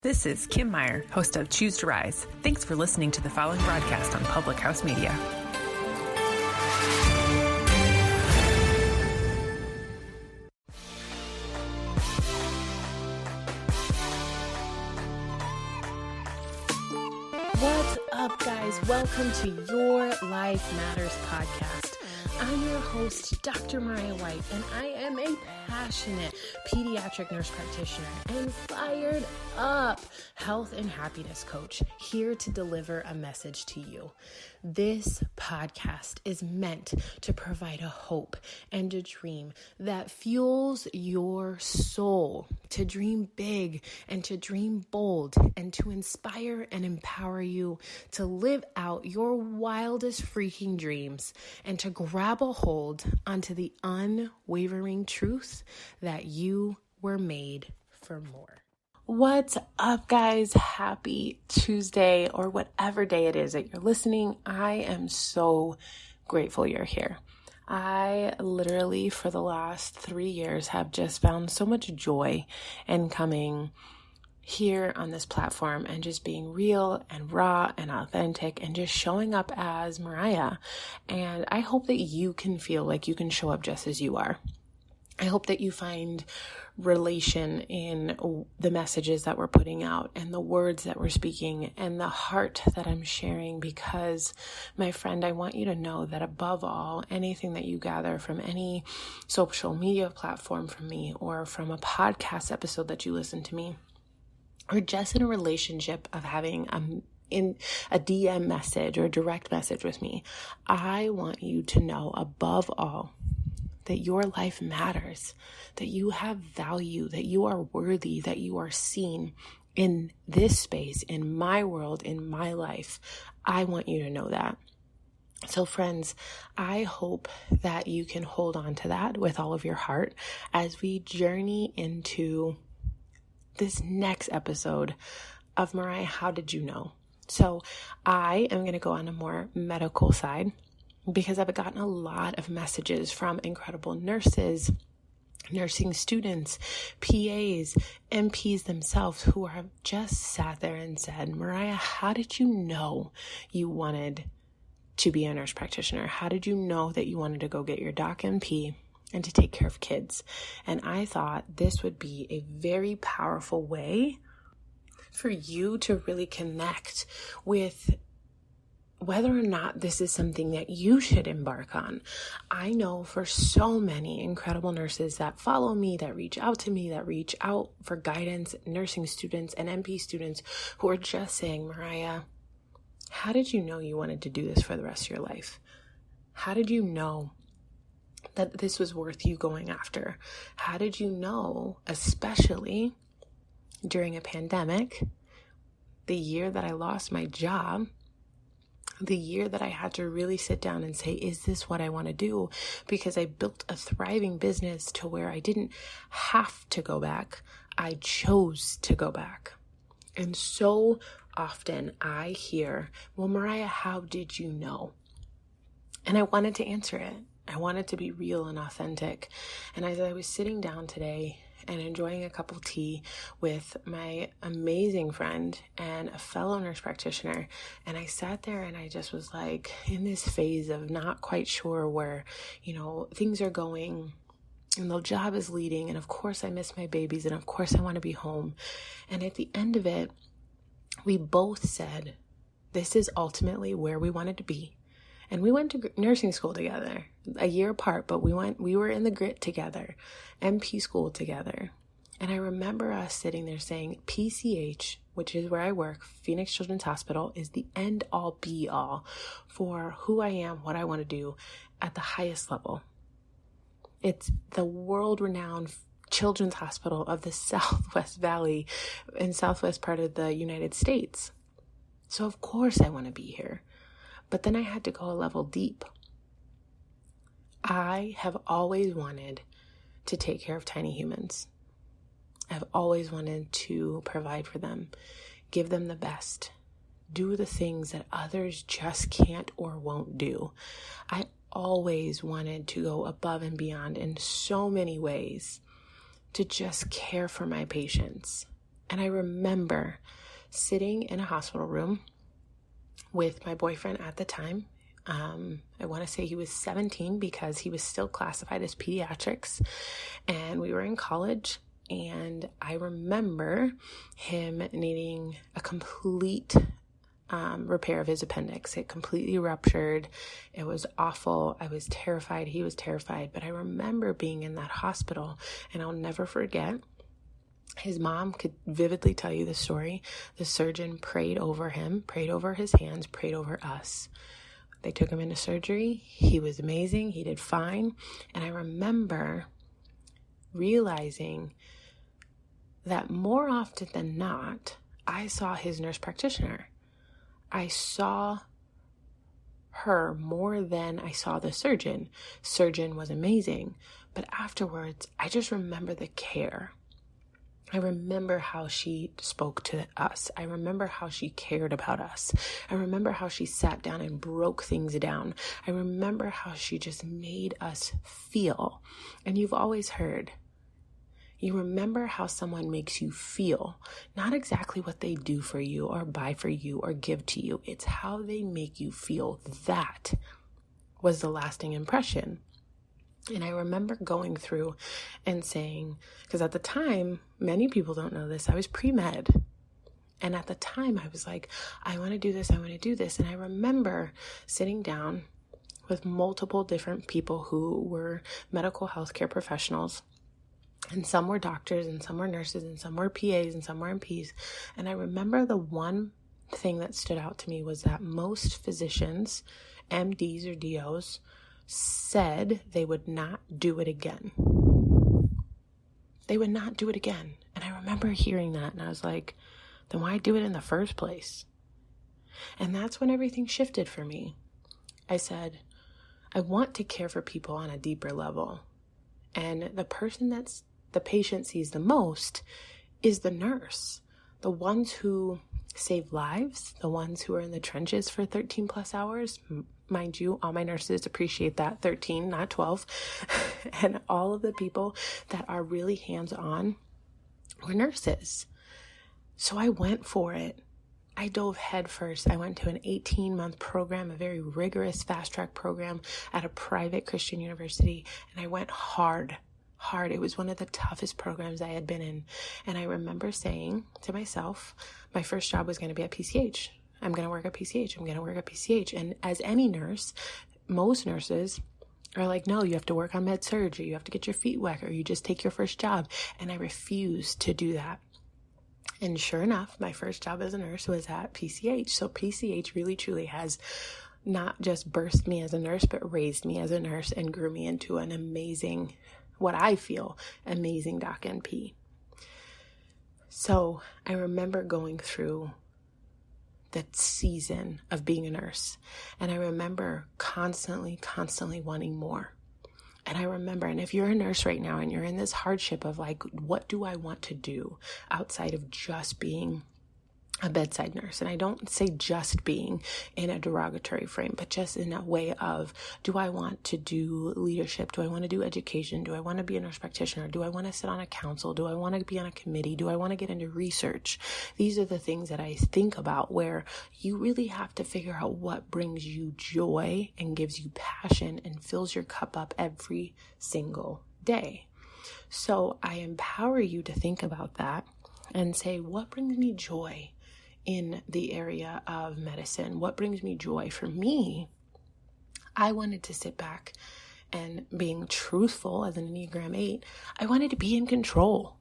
This is Kim Meyer, host of Choose to Rise. Thanks for listening to the following broadcast on Public House Media. What's up, guys? Welcome to Your Life Matters podcast. I'm your host, Dr. Mariah White, and I am a passionate pediatric nurse practitioner and fired up health and happiness coach, here to deliver a message to you. This podcast is meant to provide a hope and a dream that fuels your soul to dream big and to dream bold and to inspire and empower you to live out your wildest freaking dreams and to grab a hold onto the unwavering truth that you were made for more. What's up, guys? Happy Tuesday, or whatever day it is that you're listening. I am so grateful you're here. I literally, for the last 3 years, have just found so much joy in coming here on this platform and just being real and raw and authentic and just showing up as Mariah. And I hope that you can feel like you can show up just as you are. I hope that you find relation in the messages that we're putting out and the words that we're speaking and the heart that I'm sharing, because, my friend, I want you to know that above all, anything that you gather from any social media platform from me, or from a podcast episode that you listen to me, or just in a relationship of having in a DM message or a direct message with me, I want you to know above all that your life matters, that you have value, that you are worthy, that you are seen in this space, in my world, in my life. I want you to know that. So friends, I hope that you can hold on to that with all of your heart as we journey into this next episode of Mariah, How Did You Know? So I am going to go on a more medical side, because I've gotten a lot of messages from incredible nurses, nursing students, PAs, NPs themselves, who have just sat there and said, Mariah, how did you know you wanted to be a nurse practitioner? How did you know that you wanted to go get your doc NP and to take care of kids? And I thought this would be a very powerful way for you to really connect with whether or not this is something that you should embark on. I know for so many incredible nurses that follow me, that reach out to me, that reach out for guidance, nursing students and NP students who are just saying, Mariah, how did you know you wanted to do this for the rest of your life? How did you know that this was worth you going after? How did you know, especially during a pandemic, the year that I lost my job, the year that I had to really sit down and say, is this what I want to do? Because I built a thriving business to where I didn't have to go back. I chose to go back. And so often I hear, well, Mariah, how did you know? And I wanted to answer it. I wanted to be real and authentic. And as I was sitting down today and enjoying a cup of tea with my amazing friend and a fellow nurse practitioner, and I sat there and I just was like in this phase of not quite sure where, things are going, and the job is leading, and of course I miss my babies, and of course I want to be home. And at the end of it, we both said this is ultimately where we wanted to be. And we went to nursing school together, a year apart, but we were in the grit together, NP school together. And I remember us sitting there saying, PCH, which is where I work, Phoenix Children's Hospital, is the end all be all for who I am, what I want to do at the highest level. It's the world-renowned children's hospital of the Southwest Valley in southwest part of the United States. So of course I want to be here. But then I had to go a level deep. I have always wanted to take care of tiny humans. I've always wanted to provide for them, give them the best, do the things that others just can't or won't do. I always wanted to go above and beyond in so many ways to just care for my patients. And I remember sitting in a hospital room with my boyfriend at the time. I want to say he was 17 because he was still classified as pediatrics, and we were in college. And I remember him needing a complete repair of his appendix. It completely ruptured. It was awful. I was terrified. He was terrified. But I remember being in that hospital, and I'll never forget. His mom could vividly tell you the story. The surgeon prayed over him, prayed over his hands, prayed over us. They took him into surgery. He was amazing. He did fine. And I remember realizing that more often than not, I saw his nurse practitioner. I saw her more than I saw the surgeon. Surgeon was amazing. But afterwards, I just remember the care. I remember how she spoke to us. I remember how she cared about us. I remember how she sat down and broke things down. I remember how she just made us feel. And you've always heard, you remember how someone makes you feel, not exactly what they do for you or buy for you or give to you. It's how they make you feel. That was the lasting impression. And I remember going through and saying, because at the time, many people don't know this, I was pre-med. And at the time I was like, I want to do this, I want to do this. And I remember sitting down with multiple different people who were medical healthcare professionals. And some were doctors, and some were nurses, and some were PAs, and some were MPs. And I remember the one thing that stood out to me was that most physicians, MDs or DOs, said they would not do it again. They would not do it again. And I remember hearing that, and I was like, then why do it in the first place? And that's when everything shifted for me. I said, I want to care for people on a deeper level. And the person that's the patient sees the most is the nurse. The ones who save lives, the ones who are in the trenches for 13 plus hours. Mind you, all my nurses appreciate that, 13, not 12. And all of the people that are really hands-on were nurses. So I went for it. I dove headfirst. I went to an 18-month program, a very rigorous fast-track program at a private Christian university, and I went hard. It was one of the toughest programs I had been in. And I remember saying to myself, my first job was going to be at PCH. I'm going to work at PCH. And as any nurse, most nurses are like, no, you have to work on med surg, or you have to get your feet wet, or you just take your first job. And I refused to do that. And sure enough, my first job as a nurse was at PCH. So PCH really truly has not just birthed me as a nurse, but raised me as a nurse and grew me into an amazing, what I feel, amazing doc NP. So I remember going through that season of being a nurse, and I remember constantly wanting more. And I remember, and if you're a nurse right now and you're in this hardship of like, what do I want to do outside of just being a bedside nurse? And I don't say just being in a derogatory frame, but just in a way of, do I want to do leadership? Do I want to do education? Do I want to be a nurse practitioner? Do I want to sit on a council? Do I want to be on a committee? Do I want to get into research? These are the things that I think about, where you really have to figure out what brings you joy and gives you passion and fills your cup up every single day. So I empower you to think about that and say, what brings me joy in the area of medicine? What brings me joy? For me, I wanted to sit back and, being truthful as an Enneagram 8, I wanted to be in control.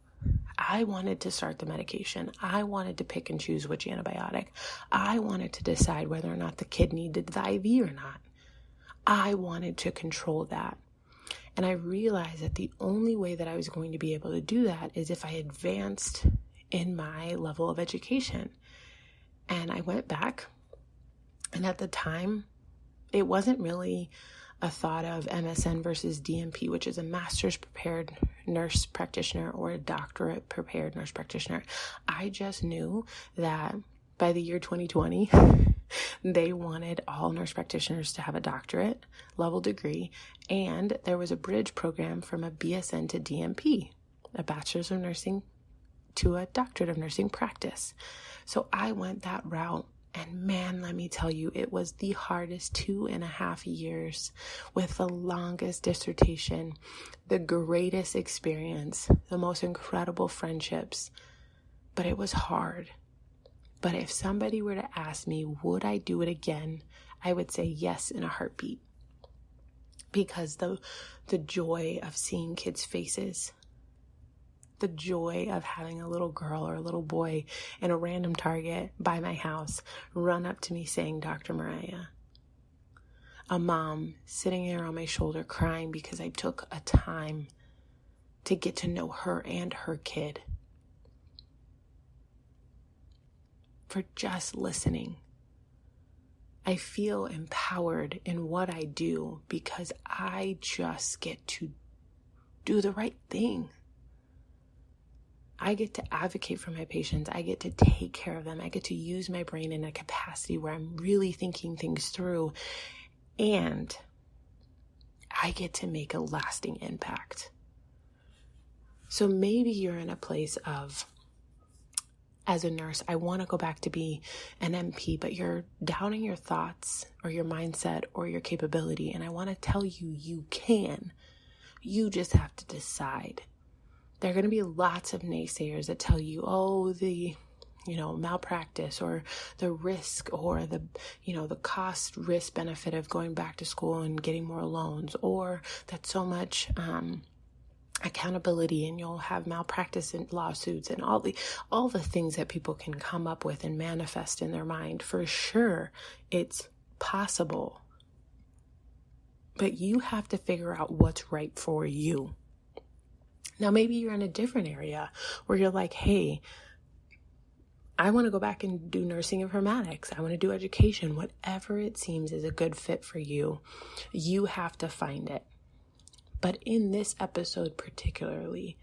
I wanted to start the medication. I wanted to pick and choose which antibiotic. I wanted to decide whether or not the kid needed the IV or not. I wanted to control that. And I realized that the only way that I was going to be able to do that is if I advanced in my level of education. And I went back, and at the time, it wasn't really a thought of MSN versus DNP, which is a master's prepared nurse practitioner or a doctorate prepared nurse practitioner. I just knew that by the year 2020, they wanted all nurse practitioners to have a doctorate level degree, and there was a bridge program from a BSN to DNP, a bachelor's of nursing to a doctorate of nursing practice. So I went that route. And man, let me tell you, it was the hardest 2.5 years with the longest dissertation, the greatest experience, the most incredible friendships. But it was hard. But if somebody were to ask me, would I do it again? I would say yes in a heartbeat. Because the joy of seeing kids' faces, the joy of having a little girl or a little boy in a random Target by my house run up to me saying, Dr. Mariah. A mom sitting there on my shoulder crying because I took a time to get to know her and her kid. For just listening. I feel empowered in what I do because I just get to do the right thing. I get to advocate for my patients. I get to take care of them. I get to use my brain in a capacity where I'm really thinking things through. And I get to make a lasting impact. So maybe you're in a place of, as a nurse, I want to go back to be an NP, but you're doubting your thoughts or your mindset or your capability. And I want to tell you, you can. You just have to decide. There are going to be lots of naysayers that tell you, oh, the, malpractice or the risk or the cost risk benefit of going back to school and getting more loans, or that so much accountability and you'll have malpractice and lawsuits and all the things that people can come up with and manifest in their mind. For sure, it's possible. But you have to figure out what's right for you. Now, maybe you're in a different area where you're like, hey, I want to go back and do nursing informatics. I want to do education. Whatever it seems is a good fit for you, you have to find it. But in this episode particularly,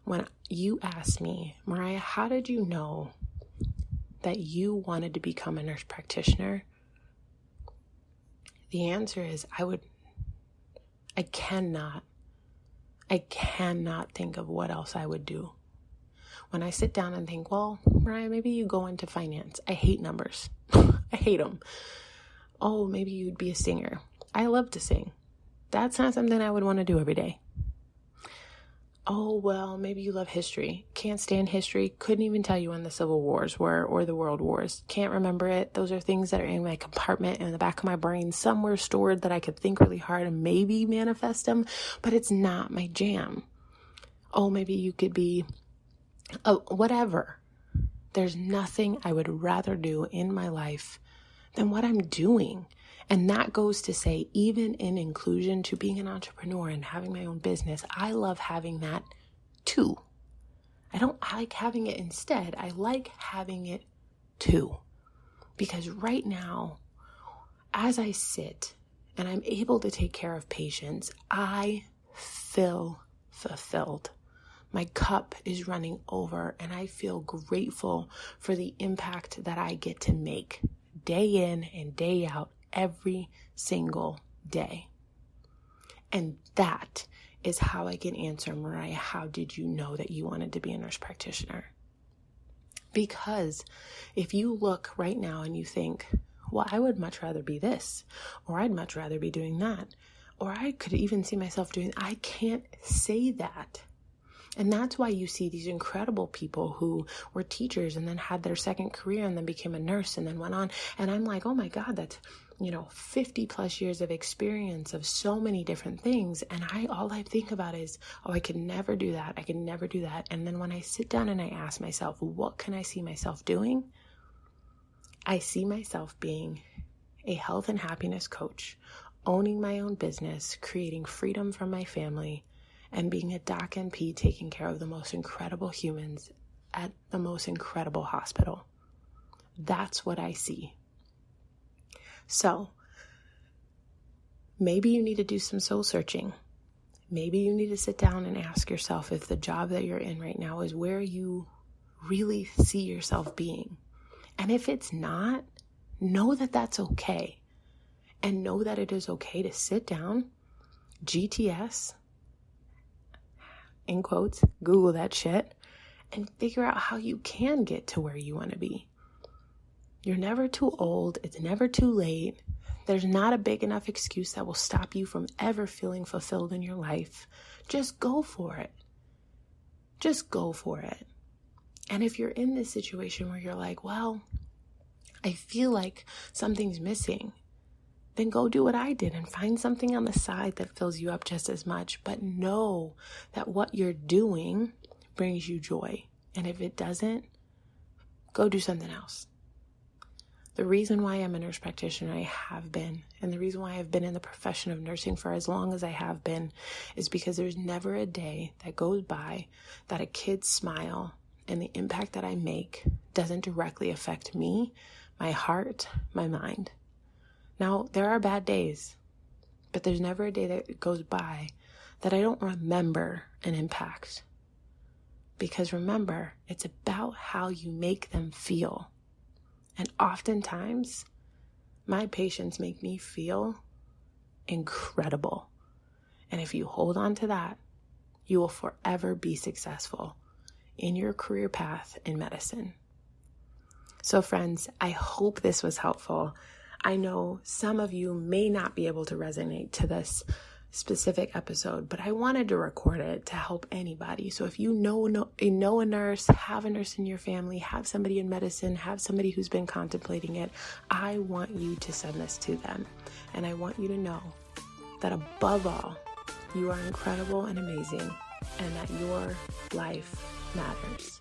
when you asked me, Mariah, how did you know that you wanted to become a nurse practitioner? The answer is I cannot think of what else I would do. When I sit down and think, well, Mariah, maybe you go into finance. I hate numbers. I hate them. Oh, maybe you'd be a singer. I love to sing. That's not something I would want to do every day. Oh, well, maybe you love history. Can't stand history. Couldn't even tell you when the Civil Wars were or the World Wars. Can't remember it. Those are things that are in my compartment in the back of my brain, somewhere stored that I could think really hard and maybe manifest them, but it's not my jam. Oh, maybe you could be whatever. There's nothing I would rather do in my life than what I'm doing. And that goes to say, even in inclusion to being an entrepreneur and having my own business, I love having that too. I don't like having it instead. I like having it too. Because right now, as I sit and I'm able to take care of patients, I feel fulfilled. My cup is running over and I feel grateful for the impact that I get to make day in and day out, every single day. And that is how I can answer, Mariah, how did you know that you wanted to be a nurse practitioner? Because if you look right now and you think, well, I would much rather be this, or I'd much rather be doing that, or I could even see myself doing, I can't say that. And that's why you see these incredible people who were teachers and then had their second career and then became a nurse and then went on. And I'm like, oh my God, that's, 50 plus years of experience of so many different things. And all I think about is, oh, I could never do that. I could never do that. And then when I sit down and I ask myself, what can I see myself doing? I see myself being a health and happiness coach, owning my own business, creating freedom from my family, and being a doc NP taking care of the most incredible humans at the most incredible hospital. That's what I see. So, maybe you need to do some soul searching. Maybe you need to sit down and ask yourself if the job that you're in right now is where you really see yourself being. And if it's not, know that that's okay. And know that it is okay to sit down, GTS, in quotes, Google that shit, and figure out how you can get to where you want to be. You're never too old. It's never too late. There's not a big enough excuse that will stop you from ever feeling fulfilled in your life. Just go for it. Just go for it. And if you're in this situation where you're like, well, I feel like something's missing, then go do what I did and find something on the side that fills you up just as much. But know that what you're doing brings you joy. And if it doesn't, go do something else. The reason why I'm a nurse practitioner, I have been, and the reason why I've been in the profession of nursing for as long as I have been, is because there's never a day that goes by that a kid's smile and the impact that I make doesn't directly affect me, my heart, my mind. Now, there are bad days, but there's never a day that goes by that I don't remember an impact. Because remember, it's about how you make them feel. And oftentimes, my patients make me feel incredible. And if you hold on to that, you will forever be successful in your career path in medicine. So friends, I hope this was helpful. I know some of you may not be able to resonate to this specific episode, but I wanted to record it to help anybody. So if you know a nurse, have a nurse in your family, have somebody in medicine, have somebody who's been contemplating it, I want you to send this to them. And I want you to know that above all, you are incredible and amazing, and that your life matters.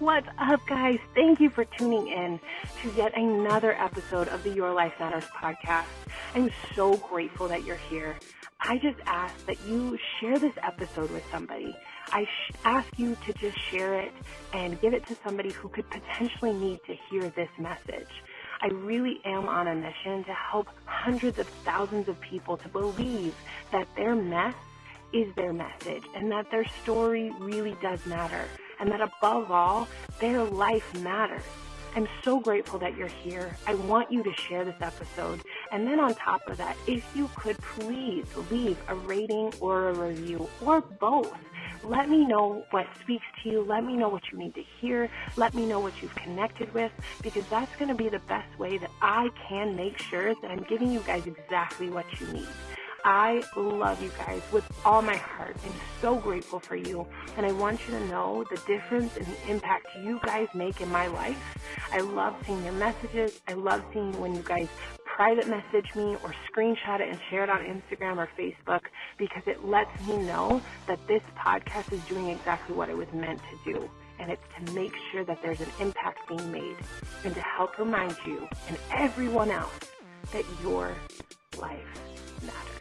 What's up, guys? Thank you for tuning in to yet another episode of the Your Life Matters podcast. I'm so grateful that you're here. I just ask that you share this episode with somebody. I ask you to just share it and give it to somebody who could potentially need to hear this message. I really am on a mission to help hundreds of thousands of people to believe that their mess is their message and that their story really does matter. And that above all, their life matters. I'm so grateful that you're here. I want you to share this episode. And then on top of that, if you could please leave a rating or a review or both. Let me know what speaks to you. Let me know what you need to hear. Let me know what you've connected with, because that's going to be the best way that I can make sure that I'm giving you guys exactly what you need. I love you guys with all my heart. I'm so grateful for you, and I want you to know the difference and the impact you guys make in my life. I love seeing your messages. I love seeing when you guys private message me or screenshot it and share it on Instagram or Facebook, because it lets me know that this podcast is doing exactly what it was meant to do. And it's to make sure that there's an impact being made and to help remind you and everyone else that your life matters.